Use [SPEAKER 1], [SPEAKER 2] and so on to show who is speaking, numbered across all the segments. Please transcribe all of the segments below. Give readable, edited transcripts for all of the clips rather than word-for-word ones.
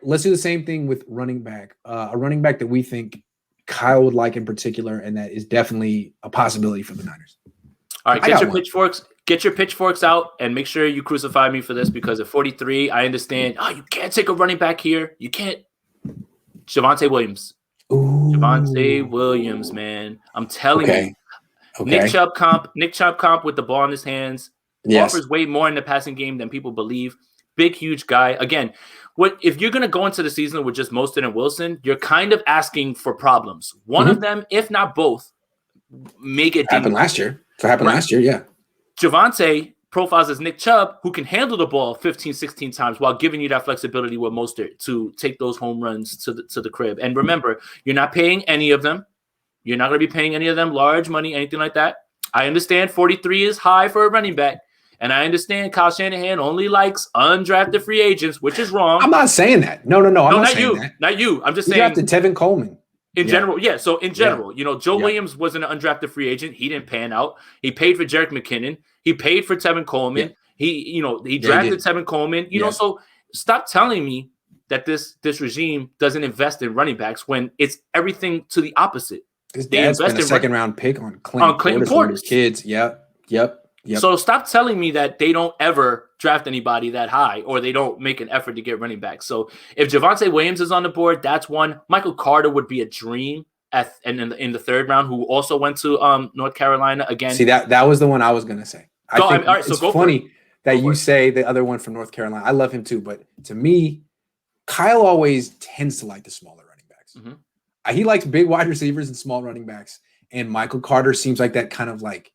[SPEAKER 1] let's do the same thing with running back. A running back that we think Kyle would like in particular, and that is definitely a possibility for the Niners.
[SPEAKER 2] All right, get your pitchforks. Get your pitchforks out and make sure you crucify me for this because at 43, I understand. Oh, you can't take a running back here. You can't. Javonte Williams.
[SPEAKER 1] Ooh.
[SPEAKER 2] Javonte Williams, man. I'm telling you.
[SPEAKER 1] Okay.
[SPEAKER 2] Nick Chubb comp with the ball in his hands.
[SPEAKER 1] Yes.
[SPEAKER 2] Offers way more in the passing game than people believe. Big, huge guy. Again, if you're going to go into the season with just Mostert and Wilson, you're kind of asking for problems. One of them, if not both, make it
[SPEAKER 1] happened last year. So happened last year, yeah.
[SPEAKER 2] Javonte profiles as Nick Chubb, who can handle the ball 15, 16 times while giving you that flexibility with Mostert to take those home runs to the crib. And remember, you're not paying any of them. You're not going to be paying any of them large money, anything like that. I understand 43 is high for a running back. And I understand Kyle Shanahan only likes undrafted free agents, which is wrong.
[SPEAKER 1] I'm not saying that. No. I'm not saying that.
[SPEAKER 2] Not you. I'm just
[SPEAKER 1] saying. He drafted Tevin Coleman.
[SPEAKER 2] In general, yeah. So in general, Joe Williams was an undrafted free agent. He didn't pan out. He paid for Jerick McKinnon. He paid for Tevin Coleman.
[SPEAKER 1] Yeah.
[SPEAKER 2] He drafted Tevin Coleman. You know, so stop telling me that this regime doesn't invest in running backs when it's everything to the opposite.
[SPEAKER 1] His dad's been a second-round pick on Clinton Portis. Kids. Yep.
[SPEAKER 2] So stop telling me that they don't ever draft anybody that high or they don't make an effort to get running back. So if Javonte Williams is on the board, that's one. Michael Carter would be a dream in the third round, who also went to North Carolina again.
[SPEAKER 1] See, that was the one I was going to say. It's funny that you say the other one from North Carolina. I love him too, but to me, Kyle always tends to like the smaller running backs. Mm-hmm. He likes big wide receivers and small running backs, and Michael Carter seems like that kind of like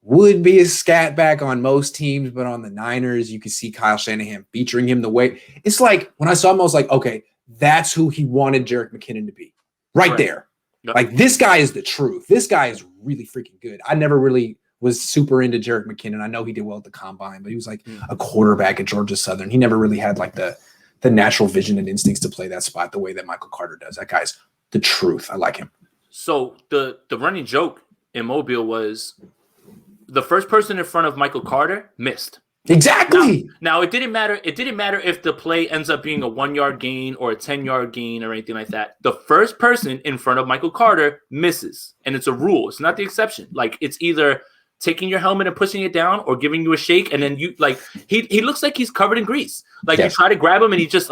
[SPEAKER 1] would be a scat back on most teams, but on the Niners, you can see Kyle Shanahan featuring him the way it's like when I saw him, I was like, okay, that's who he wanted Jerick McKinnon to be right there. Yep. Like this guy is the truth. This guy is really freaking good. I never really was super into Jerick McKinnon. I know he did well at the combine, but he was like a quarterback at Georgia Southern. He never really had like the natural vision and instincts to play that spot the way that Michael Carter does. That guy's the truth. I like him. So
[SPEAKER 2] the running joke in Mobile was the first person in front of Michael Carter missed.
[SPEAKER 1] Exactly.
[SPEAKER 2] Now it didn't matter. It didn't matter if the play ends up being a 1-yard gain or a 10-yard gain or anything like that. The first person in front of Michael Carter misses, and it's a rule. It's not the exception. Like it's either taking your helmet and pushing it down or giving you a shake, and then you like he looks like he's covered in grease. Like you try to grab him and he just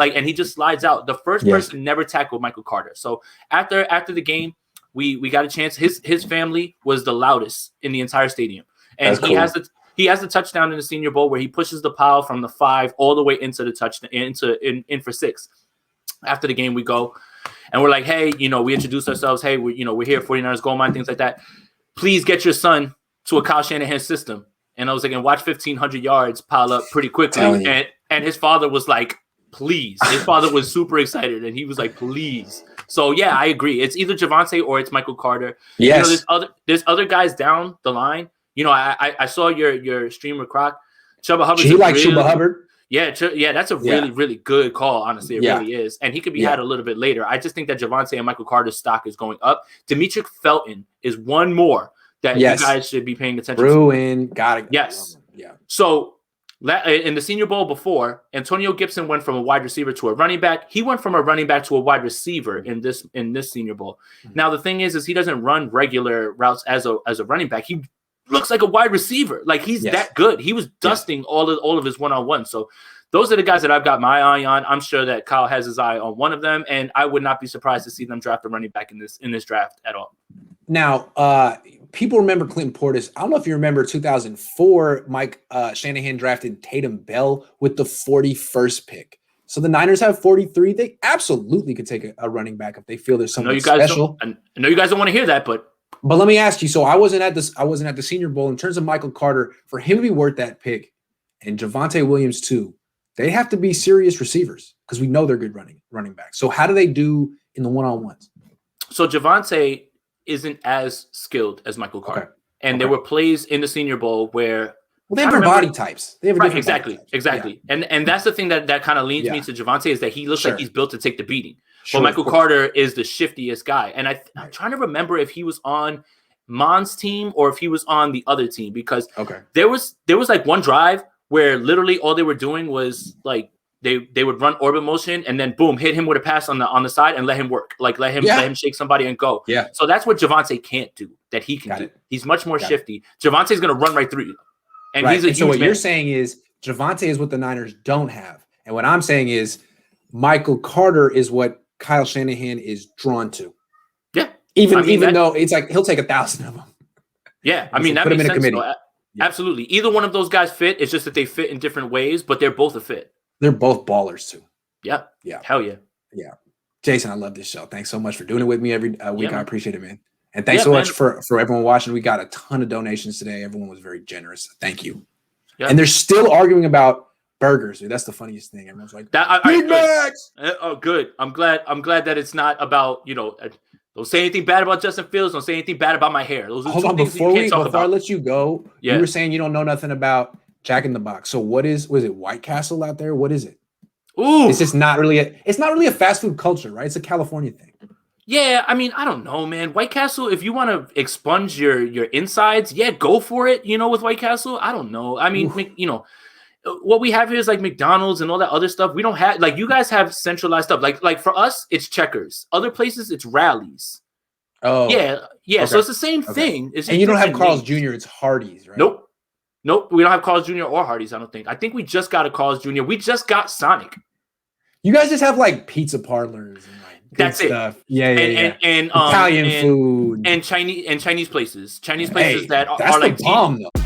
[SPEAKER 2] slides out. The first person never tackled Michael Carter. So after the game, we got a chance. His family was the loudest in the entire stadium. And he has the touchdown in the Senior Bowl where he pushes the pile from the 5 all the way into the touchdown in for 6. After the game, we go and we're like, hey, we introduce ourselves. Hey, we're here, 49ers Gold Mine, things like that. Please get your son to a Kyle Shanahan system. And I was like, and watch 1,500 yards pile up pretty quickly. And his father was like, please. His father was super excited, and he was like, please. So yeah, I agree. It's either Javonte or it's Michael Carter.
[SPEAKER 1] Yes.
[SPEAKER 2] There's other guys down the line. I saw your streamer Croc. Chuba Hubbard.
[SPEAKER 1] He likes Chuba Hubbard.
[SPEAKER 2] Yeah, that's a really, really good call. Honestly, it really is. And he could be had a little bit later. I just think that Javonte and Michael Carter's stock is going up. Demetric Felton is one more that you guys should be paying attention
[SPEAKER 1] to. Got it.
[SPEAKER 2] Yes. Yeah. So in the Senior Bowl before, Antonio Gibson went from a wide receiver to a running back. He went from a running back to a wide receiver in this Senior Bowl. Mm-hmm. Now the thing is he doesn't run regular routes as a running back. He looks like a wide receiver. Like he's that good. He was dusting all of his one-on-one. So those are the guys that I've got my eye on. I'm sure that Kyle has his eye on one of them, and I would not be surprised to see them draft a running back in this draft at all.
[SPEAKER 1] Now, people remember Clinton Portis. I don't know if you remember 2004, Mike Shanahan drafted Tatum Bell with the 41st pick. So the Niners have 43. They absolutely could take a running back if they feel there's something special.
[SPEAKER 2] I know you guys don't want to hear that, but
[SPEAKER 1] let me ask you. So I wasn't at the Senior Bowl. In terms of Michael Carter, for him to be worth that pick, and Javonte Williams too, they have to be serious receivers because we know they're good running backs. So how do they do in the one-on-ones?
[SPEAKER 2] So Javonte isn't as skilled as Michael Carter. Okay. And there were plays in the Senior Bowl where
[SPEAKER 1] they have different body types. They have different
[SPEAKER 2] body types. Exactly. Yeah. And that's the thing that kind of leans me to Javonte is that he looks like he's built to take the beating. But Michael Carter is the shiftiest guy. And I'm trying to remember if he was on Mon's team or if he was on the other team because there was like one drive where literally all they were doing was like they would run orbit motion and then boom, hit him with a pass on the side and let him work. Like let him shake somebody and go.
[SPEAKER 1] Yeah.
[SPEAKER 2] So that's what Javonte can't do that he can do. He's much more shifty. Javonte's gonna run right through you. And he's a huge
[SPEAKER 1] so what
[SPEAKER 2] man.
[SPEAKER 1] you're saying is Javonte is what the Niners don't have. And what I'm saying is Michael Carter is what Kyle Shanahan is drawn to.
[SPEAKER 2] Yeah.
[SPEAKER 1] Even though it's like he'll take 1,000 of them.
[SPEAKER 2] Yeah. I mean, that
[SPEAKER 1] put
[SPEAKER 2] makes
[SPEAKER 1] him in a
[SPEAKER 2] sense.
[SPEAKER 1] committee.
[SPEAKER 2] Absolutely. Either one of those guys fit. It's just that they fit in different ways, but they're both a fit.
[SPEAKER 1] They're both ballers too.
[SPEAKER 2] Yeah.
[SPEAKER 1] Yeah.
[SPEAKER 2] Hell yeah.
[SPEAKER 1] Yeah. Jason, I love this show. Thanks so much for doing it with me every week. I appreciate it, man. And thanks
[SPEAKER 2] so
[SPEAKER 1] much for everyone watching. We got a ton of donations today. Everyone was very generous. Thank you. Yeah. And they're still arguing about burgers, dude. That's the funniest thing. Everyone's like, Big Macs.
[SPEAKER 2] Oh, good. I'm glad that it's not about, don't say anything bad about Justin Fields. Don't say anything bad about my hair. Those are two things you can't talk about.
[SPEAKER 1] Before I let you go, you were saying you don't know nothing about Jack in the Box. So was it White Castle out there? What is it?
[SPEAKER 2] Ooh.
[SPEAKER 1] It's just not really a fast food culture, right? It's a California thing.
[SPEAKER 2] Yeah, I mean, I don't know, man. White Castle, if you want to expunge your insides, go for it, with White Castle. I don't know. I mean, what we have here is like McDonald's and all that other stuff. We don't have, like, you guys have centralized stuff. Like for us, it's Checkers. Other places, it's Rallies.
[SPEAKER 1] Oh.
[SPEAKER 2] Yeah. Okay. So it's the same thing. It's
[SPEAKER 1] and you don't have Carl's Jr., it's Hardee's, right?
[SPEAKER 2] Nope. We don't have Carl's Jr. or Hardee's, I don't think. I think we just got a Carl's Jr. We just got Sonic.
[SPEAKER 1] You guys just have like pizza parlors and like
[SPEAKER 2] that's
[SPEAKER 1] stuff.
[SPEAKER 2] It. Yeah. And
[SPEAKER 1] Italian food
[SPEAKER 2] and Chinese places. Chinese places that
[SPEAKER 1] that's
[SPEAKER 2] are like
[SPEAKER 1] bomb though.